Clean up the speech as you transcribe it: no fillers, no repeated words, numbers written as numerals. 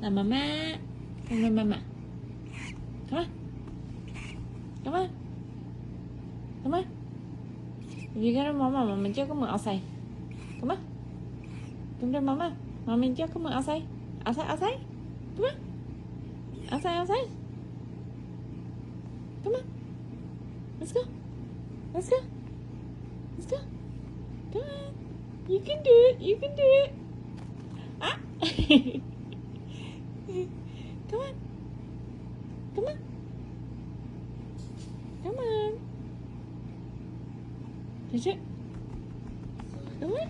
Là mama. Mama. Come on. Come on. Come on. If you go to mama chưa có mượn outside. Come on. Come to mama. Mama chưa có mượn outside. Outside. Come on. Outside. Come on. Let's go. Come on. You can do it. Ah. Come on. Touch it. Come on.